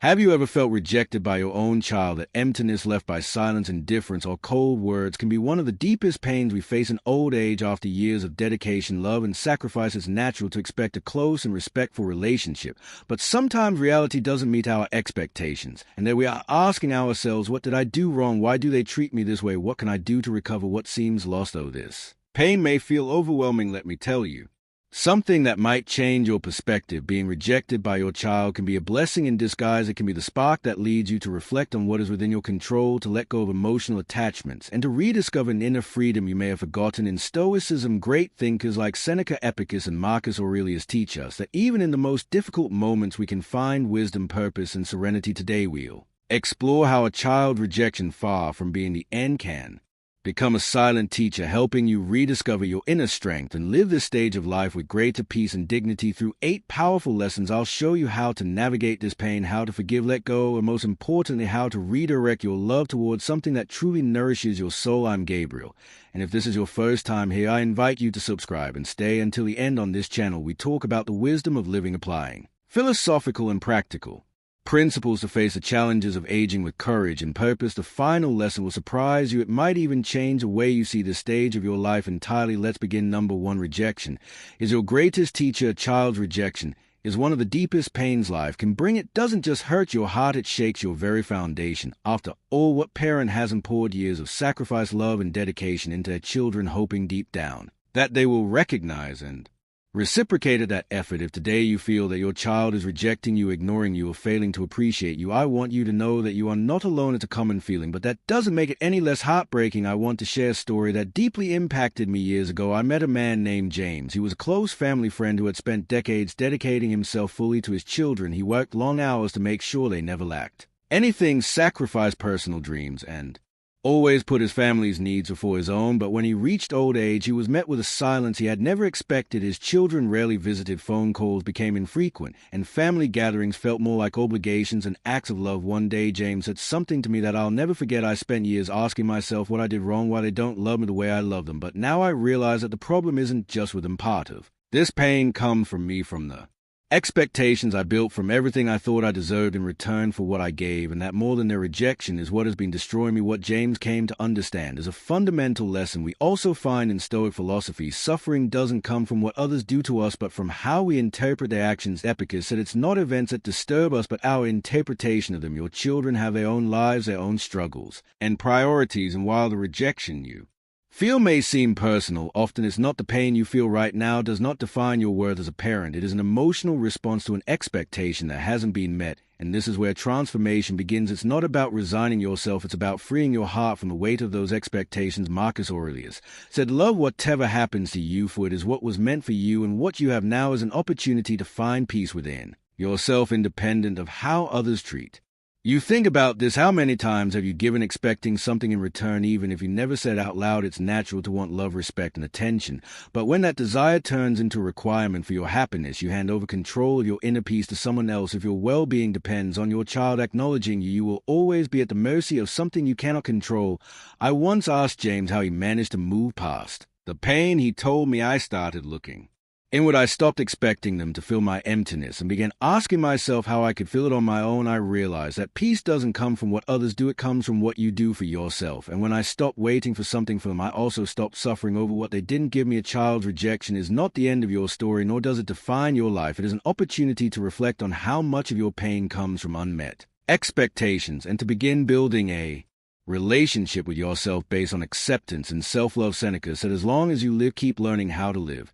Have you ever felt rejected by your own child? That emptiness left by silence, indifference, or cold words can be one of the deepest pains we face in old age. After years of dedication, love, and sacrifice, it's natural to expect a close and respectful relationship. But sometimes reality doesn't meet our expectations, and there we are asking ourselves, what did I do wrong? Why do they treat me this way? What can I do to recover what seems lost? Oh, this pain may feel overwhelming, let me tell you. Something that might change your perspective. Being rejected by your child can be a blessing in disguise. It can be the spark that leads you to reflect on what is within your control, to let go of emotional attachments, and to rediscover an inner freedom you may have forgotten. In Stoicism, great thinkers like Seneca, Epicus, and Marcus Aurelius teach us that even in the most difficult moments we can find wisdom, purpose, and serenity. Today we'll explore how a child rejection, far from being the end, can become a silent teacher, helping you rediscover your inner strength and live this stage of life with greater peace and dignity. Through 8 powerful lessons, I'll show you how to navigate this pain, how to forgive, let go, and most importantly, how to redirect your love towards something that truly nourishes your soul. I'm Gabriel, and if this is your first time here, I invite you to subscribe and stay until the end. On this channel, we talk about the wisdom of living, applying philosophical and practical principles to face the challenges of aging with courage and purpose. The final lesson will surprise you. It might even change the way you see this stage of your life entirely. Let's begin. Number 1, rejection is your greatest teacher. A child's rejection is one of the deepest pains life can bring. It doesn't just hurt your heart, it shakes your very foundation. After all, what parent hasn't poured years of sacrifice, love, and dedication into their children, hoping deep down that they will recognize and reciprocated that effort? If today you feel that your child is rejecting you, ignoring you, or failing to appreciate you, I want you to know that you are not alone. It's a common feeling, but that doesn't make it any less heartbreaking. I want to share a story that deeply impacted me years ago. I met a man named James. He was a close family friend who had spent decades dedicating himself fully to his children. He worked long hours to make sure they never lacked anything, sacrificed personal dreams, and always put his family's needs before his own. But when he reached old age, he was met with a silence he had never expected. His children rarely visited, phone calls became infrequent, and family gatherings felt more like obligations and acts of love. One day, James said something to me that I'll never forget. I spent years asking myself what I did wrong, why they don't love me the way I love them. But now I realize that the problem isn't just with them. Part of this pain comes from me, from the expectations I built, from everything I thought I deserved in return for what I gave, and that more than their rejection is what has been destroying me. What James came to understand is a fundamental lesson we also find in Stoic philosophy. Suffering doesn't come from what others do to us, but from how we interpret their actions. Epicus said it's not events that disturb us, but our interpretation of them. Your children have their own lives, their own struggles, and priorities, and while the rejection you feel may seem personal, often it's not. The pain you feel right now does not define your worth as a parent. It is an emotional response to an expectation that hasn't been met, and this is where transformation begins. It's not about resigning yourself, it's about freeing your heart from the weight of those expectations. Marcus Aurelius said, love whatever happens to you, for it is what was meant for you, and what you have now is an opportunity to find peace within yourself, independent of how others treat you. Think about this. How many times have you given expecting something in return, even if you never said out loud? It's natural to want love, respect, and attention. But when that desire turns into a requirement for your happiness, you hand over control of your inner peace to someone else. If your well-being depends on your child acknowledging you, you will always be at the mercy of something you cannot control. I once asked James how he managed to move past the pain. He told me, I started looking inward. I stopped expecting them to fill my emptiness and began asking myself how I could fill it on my own. I realized that peace doesn't come from what others do, it comes from what you do for yourself. And when I stopped waiting for something from them, I also stopped suffering over what they didn't give me. A child's rejection is not the end of your story, nor does it define your life. It is an opportunity to reflect on how much of your pain comes from unmet expectations, and to begin building a relationship with yourself based on acceptance and self-love. Seneca said, as long as you live, keep learning how to live.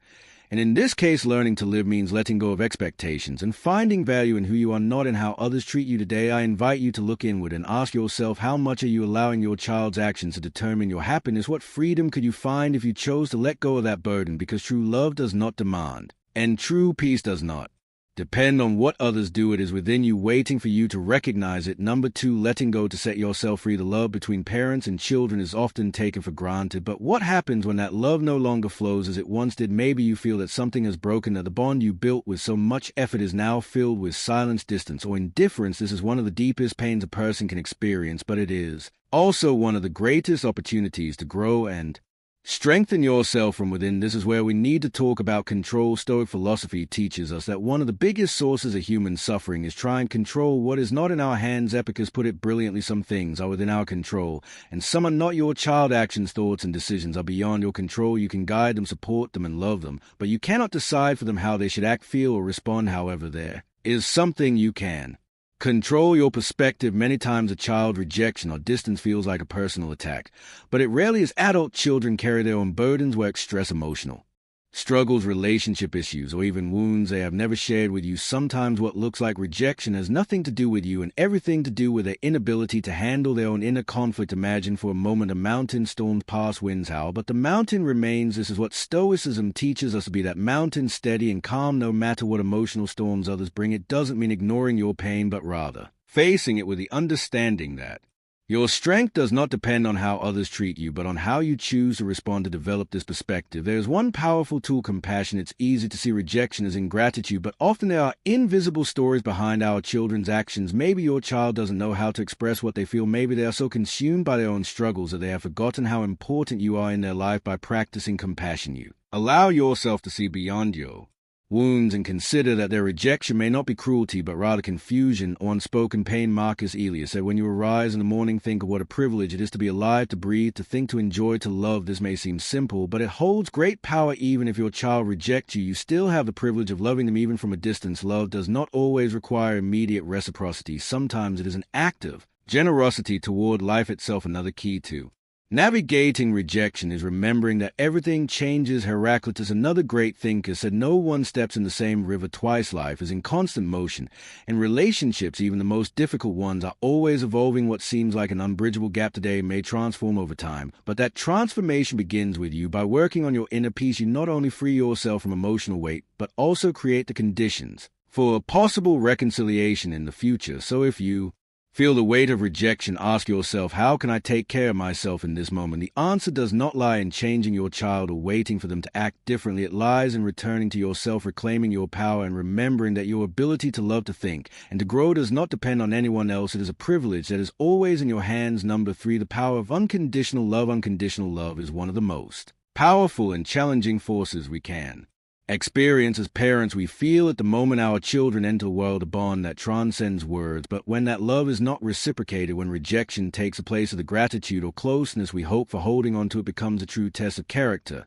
And in this case, learning to live means letting go of expectations and finding value in who you are, not in how others treat you. Today, I invite you to look inward and ask yourself, how much are you allowing your child's actions to determine your happiness? What freedom could you find if you chose to let go of that burden? Because true love does not demand, and true peace does not depend on what others do. It is within you, waiting for you to recognize it. Number 2, letting go to set yourself free. The love between parents and children is often taken for granted, but what happens when that love no longer flows as it once did? Maybe you feel that something has broken, that the bond you built with so much effort is now filled with silence, distance, or indifference. This is one of the deepest pains a person can experience, but it is also one of the greatest opportunities to grow and Strengthen yourself from within. This is where we need to talk about control. Stoic philosophy teaches us that one of the biggest sources of human suffering is trying to control what is not in our hands. Epicurus put it brilliantly: some things are within our control, and some are not. Your child actions, thoughts, and decisions are beyond your control. You can guide them, support them, and love them, but you cannot decide for them how they should act, feel, or respond. However, there is something you can control: your perspective. Many times a child rejection or distance feels like a personal attack, but it rarely is. Adult children carry their own burdens, work, stress, emotional struggles, relationship issues, or even wounds they have never shared with you. Sometimes what looks like rejection has nothing to do with you and everything to do with their inability to handle their own inner conflict. Imagine for a moment a mountain. Storms pass, winds howl, but the mountain remains. This is what Stoicism teaches us to be: that mountain, steady and calm no matter what emotional storms others bring. It doesn't mean ignoring your pain, but rather facing it with the understanding that your strength does not depend on how others treat you, but on how you choose to respond. To develop this perspective, there is one powerful tool: compassion. It's easy to see rejection as ingratitude, but often there are invisible stories behind our children's actions. Maybe your child doesn't know how to express what they feel. Maybe they are so consumed by their own struggles that they have forgotten how important you are in their life. By practicing compassion, you allow yourself to see beyond your wounds and consider that their rejection may not be cruelty, but rather confusion or unspoken pain. Marcus Aurelius said, "When you arise in the morning, think of what a privilege it is to be alive, to breathe, to think, to enjoy, to love." This may seem simple, but it holds great power. Even if your child rejects you, you still have the privilege of loving them even from a distance. Love does not always require immediate reciprocity. Sometimes it is an act of generosity toward life itself. Another key to navigating rejection is remembering that everything changes. Heraclitus, another great thinker, said, "No one steps in the same river twice. Life is in constant motion, and relationships, even the most difficult ones, are always evolving. What seems like an unbridgeable gap today may transform over time, but that transformation begins with you. By working on your inner peace, you not only free yourself from emotional weight, but also create the conditions for a possible reconciliation in the future." So if you feel the weight of rejection, ask yourself, how can I take care of myself in this moment? The answer does not lie in changing your child or waiting for them to act differently. It lies in returning to yourself, reclaiming your power, and remembering that your ability to love, to think, and to grow does not depend on anyone else. It is a privilege that is always in your hands. Number 3, the power of unconditional love. Unconditional love is one of the most powerful and challenging forces we can experience as parents. We feel at the moment our children enter the world a bond that transcends words, but when that love is not reciprocated, when rejection takes the place of the gratitude or closeness we hope for, holding on to it becomes a true test of character.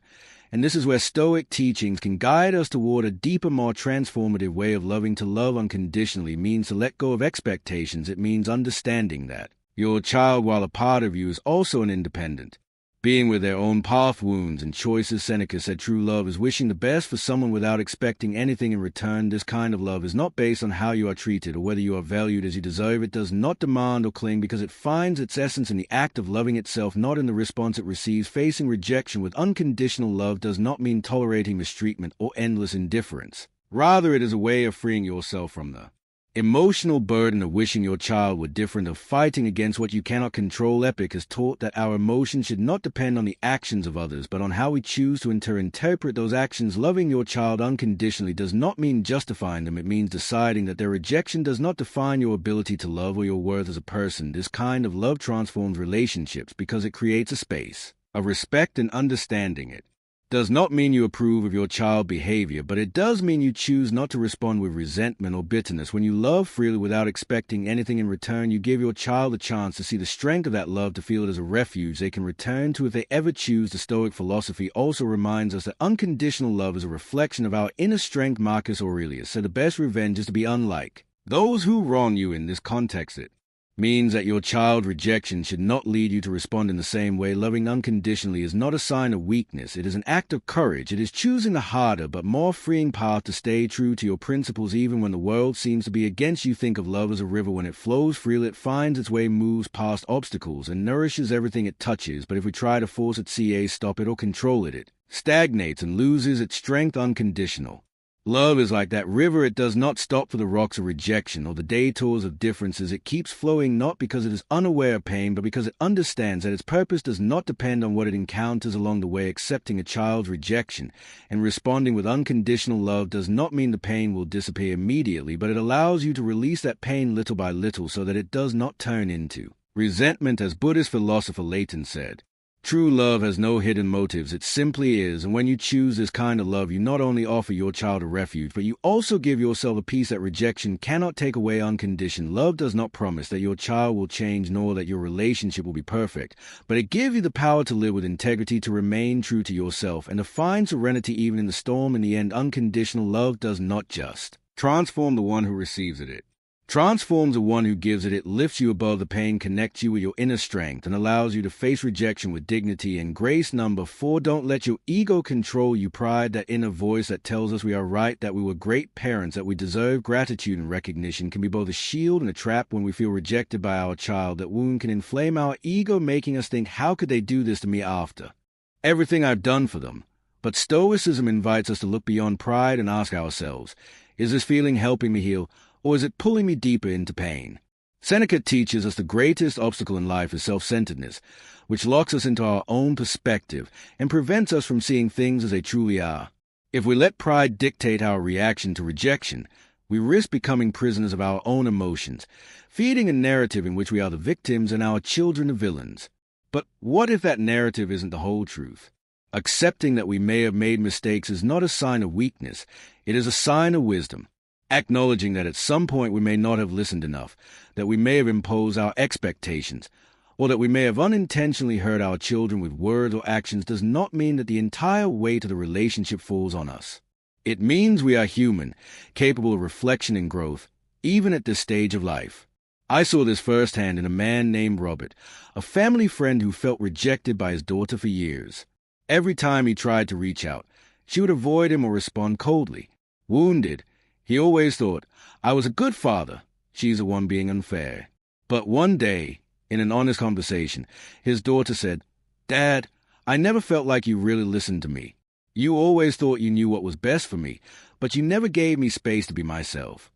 And this is where Stoic teachings can guide us toward a deeper, more transformative way of loving. To love unconditionally means to let go of expectations. It means understanding that your child, while a part of you, is also an independent being with their own path, wounds, and choices. Seneca said, "True love is wishing the best for someone without expecting anything in return." This kind of love is not based on how you are treated or whether you are valued as you deserve. It does not demand or cling because it finds its essence in the act of loving itself, not in the response it receives. Facing rejection with unconditional love does not mean tolerating mistreatment or endless indifference. Rather, it is a way of freeing yourself from the emotional burden of wishing your child were different, of fighting against what you cannot control. Epic has taught that our emotions should not depend on the actions of others, but on how we choose to interpret those actions. Loving your child unconditionally does not mean justifying them. It means deciding that their rejection does not define your ability to love or your worth as a person. This kind of love transforms relationships because it creates a space of respect and understanding. It does not mean you approve of your child's behavior, but it does mean you choose not to respond with resentment or bitterness. When you love freely without expecting anything in return, you give your child a chance to see the strength of that love, to feel it as a refuge they can return to if they ever choose. The Stoic philosophy also reminds us that unconditional love is a reflection of our inner strength. Marcus Aurelius said, "The best revenge is to be unlike those who wrong you." In this context, it means that your child rejection should not lead you to respond in the same way. Loving unconditionally is not a sign of weakness. It is an act of courage. It is choosing the harder but more freeing path to stay true to your principles even when the world seems to be against you. Think of love as a river. When it flows freely, it finds its way, moves past obstacles, and nourishes everything it touches. But if we try to force it, stop it, or control it, it stagnates and loses its strength. Unconditional love is like that river. It does not stop for the rocks of rejection or the detours of differences. It keeps flowing not because it is unaware of pain, but because it understands that its purpose does not depend on what it encounters along the way. Accepting a child's rejection and responding with unconditional love does not mean the pain will disappear immediately, but it allows you to release that pain little by little so that it does not turn into resentment. As Buddhist philosopher Leighton said, True love has no hidden motives, it simply is, and when you choose this kind of love, you not only offer your child a refuge, but you also give yourself a peace that rejection cannot take away unconditioned. Love does not promise that your child will change nor that your relationship will be perfect, but it gives you the power to live with integrity, to remain true to yourself, and to find serenity even in the storm. In the end, unconditional love does not just transform the one who receives it transforms the one who gives it. It lifts you above the pain, connects you with your inner strength, and allows you to face rejection with dignity and grace. Number 4, don't let your ego control you. Pride, that inner voice that tells us we are right, that we were great parents, that we deserve gratitude and recognition, can be both a shield and a trap. When we feel rejected by our child, that wound can inflame our ego, making us think, how could they do this to me after everything I've done for them? But Stoicism invites us to look beyond pride and ask ourselves, is this feeling helping me heal, or is it pulling me deeper into pain? Seneca teaches us the greatest obstacle in life is self-centeredness, which locks us into our own perspective and prevents us from seeing things as they truly are. If we let pride dictate our reaction to rejection, we risk becoming prisoners of our own emotions, feeding a narrative in which we are the victims and our children the villains. But what if that narrative isn't the whole truth? Accepting that we may have made mistakes is not a sign of weakness, it is a sign of wisdom. Acknowledging that at some point we may not have listened enough, that we may have imposed our expectations, or that we may have unintentionally hurt our children with words or actions does not mean that the entire weight of the relationship falls on us. It means we are human, capable of reflection and growth, even at this stage of life. I saw this firsthand in a man named Robert, a family friend who felt rejected by his daughter for years. Every time he tried to reach out, she would avoid him or respond coldly. Wounded, he always thought, I was a good father, she's the one being unfair. But one day, in an honest conversation, his daughter said, Dad, I never felt like you really listened to me. You always thought you knew what was best for me, but you never gave me space to be myself.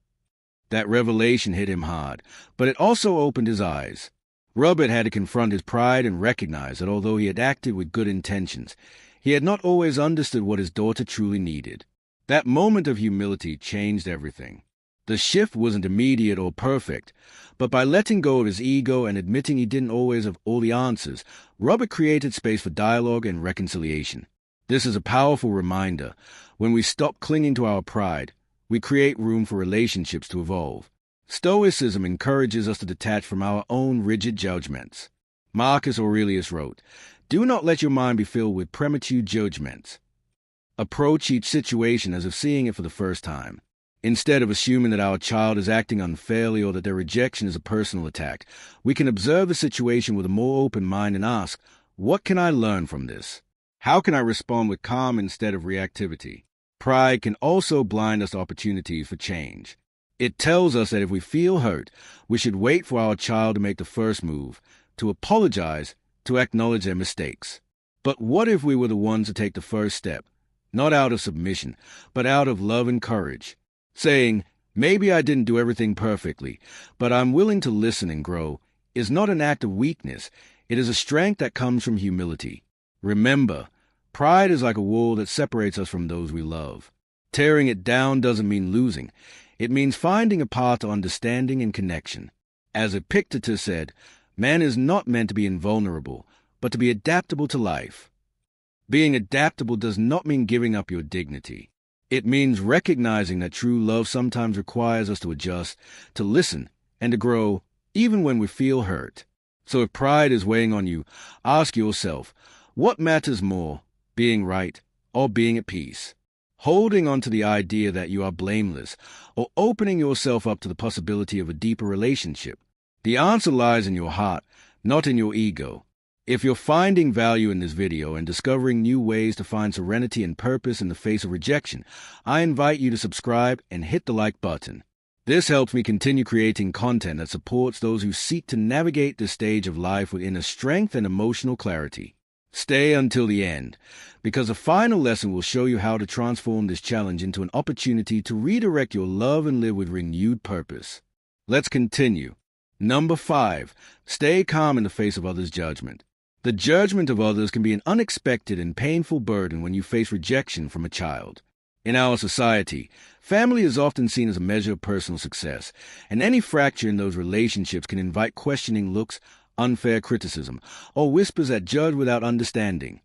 That revelation hit him hard, but it also opened his eyes. Robert had to confront his pride and recognize that although he had acted with good intentions, he had not always understood what his daughter truly needed. That moment of humility changed everything. The shift wasn't immediate or perfect, but by letting go of his ego and admitting he didn't always have all the answers, Robert created space for dialogue and reconciliation. This is a powerful reminder. When we stop clinging to our pride, we create room for relationships to evolve. Stoicism encourages us to detach from our own rigid judgments. Marcus Aurelius wrote, "Do not let your mind be filled with premature judgments. Approach each situation as if seeing it for the first time. Instead of assuming that our child is acting unfairly or that their rejection is a personal attack, we can observe the situation with a more open mind and ask, what can I learn from this? How can I respond with calm instead of reactivity?" Pride can also blind us to opportunities for change. It tells us that if we feel hurt, we should wait for our child to make the first move, to apologize, to acknowledge their mistakes. But what if we were the ones to take the first step, not out of submission, but out of love and courage, saying, maybe I didn't do everything perfectly, but I'm willing to listen and grow, is not an act of weakness. It is a strength that comes from humility. Remember, pride is like a wall that separates us from those we love. Tearing it down doesn't mean losing. It means finding a path to understanding and connection. As Epictetus said, man is not meant to be invulnerable, but to be adaptable to life. Being adaptable does not mean giving up your dignity. It means recognizing that true love sometimes requires us to adjust, to listen, and to grow, even when we feel hurt. So if pride is weighing on you, ask yourself, what matters more, being right or being at peace? Holding on to the idea that you are blameless, or opening yourself up to the possibility of a deeper relationship? The answer lies in your heart, not in your ego. If you're finding value in this video and discovering new ways to find serenity and purpose in the face of rejection, I invite you to subscribe and hit the like button. This helps me continue creating content that supports those who seek to navigate this stage of life with inner strength and emotional clarity. Stay until the end, because the final lesson will show you how to transform this challenge into an opportunity to redirect your love and live with renewed purpose. Let's continue. Number 5, stay calm in the face of others' judgment. The judgment of others can be an unexpected and painful burden when you face rejection from a child. In our society, family is often seen as a measure of personal success, and any fracture in those relationships can invite questioning looks, unfair criticism, or whispers that judge without understanding.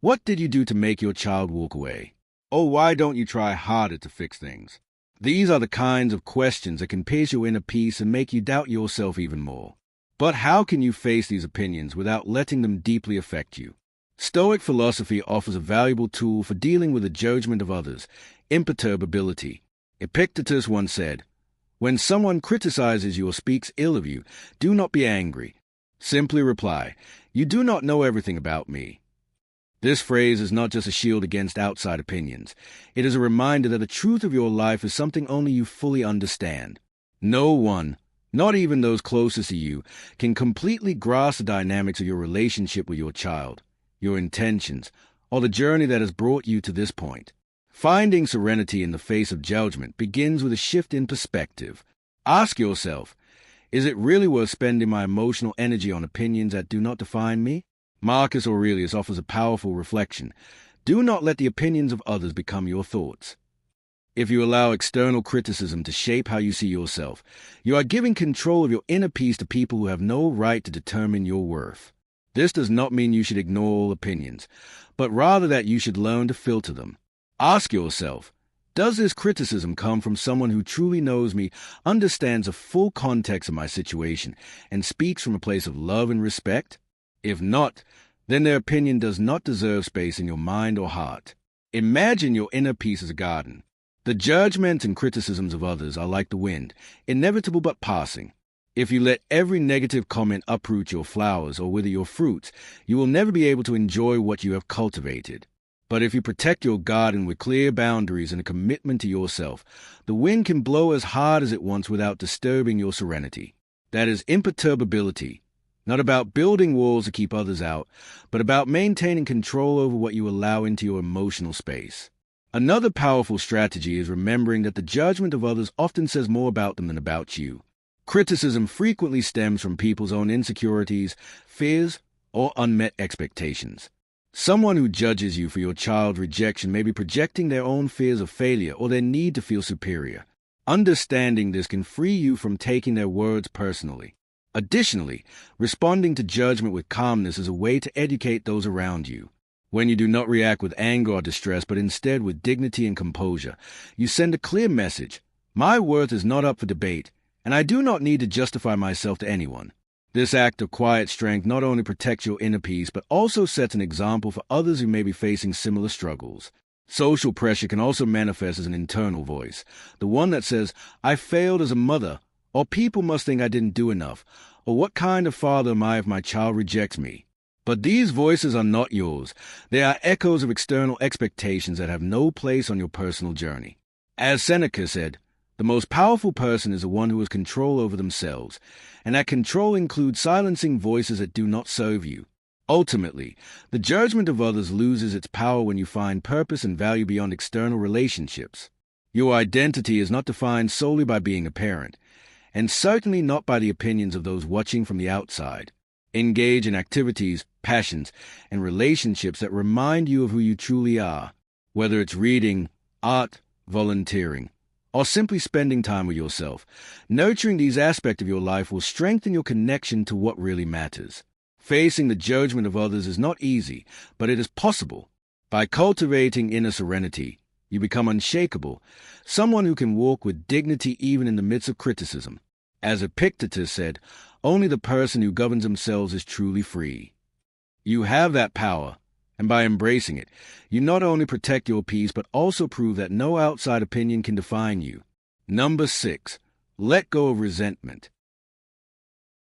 What did you do to make your child walk away? Or why don't you try harder to fix things? These are the kinds of questions that can pierce your inner peace and make you doubt yourself even more. But how can you face these opinions without letting them deeply affect you? Stoic philosophy offers a valuable tool for dealing with the judgment of others: imperturbability. Epictetus once said, "When someone criticizes you or speaks ill of you, do not be angry. Simply reply, 'You do not know everything about me.'" This phrase is not just a shield against outside opinions. It is a reminder that the truth of your life is something only you fully understand. No one, not even those closest to you, can completely grasp the dynamics of your relationship with your child, your intentions, or the journey that has brought you to this point. Finding serenity in the face of judgment begins with a shift in perspective. Ask yourself, is it really worth spending my emotional energy on opinions that do not define me? Marcus Aurelius offers a powerful reflection. Do not let the opinions of others become your thoughts. If you allow external criticism to shape how you see yourself, you are giving control of your inner peace to people who have no right to determine your worth. This does not mean you should ignore all opinions, but rather that you should learn to filter them. Ask yourself, does this criticism come from someone who truly knows me, understands the full context of my situation, and speaks from a place of love and respect? If not, then their opinion does not deserve space in your mind or heart. Imagine your inner peace as a garden. The judgments and criticisms of others are like the wind, inevitable but passing. If you let every negative comment uproot your flowers or wither your fruits, you will never be able to enjoy what you have cultivated. But if you protect your garden with clear boundaries and a commitment to yourself, the wind can blow as hard as it wants without disturbing your serenity. That is imperturbability. Not about building walls to keep others out, but about maintaining control over what you allow into your emotional space. Another powerful strategy is remembering that the judgment of others often says more about them than about you. Criticism frequently stems from people's own insecurities, fears, or unmet expectations. Someone who judges you for your child's rejection may be projecting their own fears of failure or their need to feel superior. Understanding this can free you from taking their words personally. Additionally, responding to judgment with calmness is a way to educate those around you. When you do not react with anger or distress, but instead with dignity and composure, you send a clear message: my worth is not up for debate, and I do not need to justify myself to anyone. This act of quiet strength not only protects your inner peace, but also sets an example for others who may be facing similar struggles. Social pressure can also manifest as an internal voice, the one that says, "I failed as a mother," or "people must think I didn't do enough," or "what kind of father am I if my child rejects me?" But these voices are not yours. They are echoes of external expectations that have no place on your personal journey. As Seneca said, the most powerful person is the one who has control over themselves, and that control includes silencing voices that do not serve you. Ultimately, the judgment of others loses its power when you find purpose and value beyond external relationships. Your identity is not defined solely by being a parent, and certainly not by the opinions of those watching from the outside. Engage in activities, passions, and relationships that remind you of who you truly are, whether it's reading, art, volunteering, or simply spending time with yourself. Nurturing these aspects of your life will strengthen your connection to what really matters. Facing the judgment of others is not easy, but it is possible. By cultivating inner serenity, you become unshakable, someone who can walk with dignity even in the midst of criticism. As Epictetus said, only the person who governs themselves is truly free. You have that power, and by embracing it, you not only protect your peace, but also prove that no outside opinion can define you. Number 6. Let go of resentment.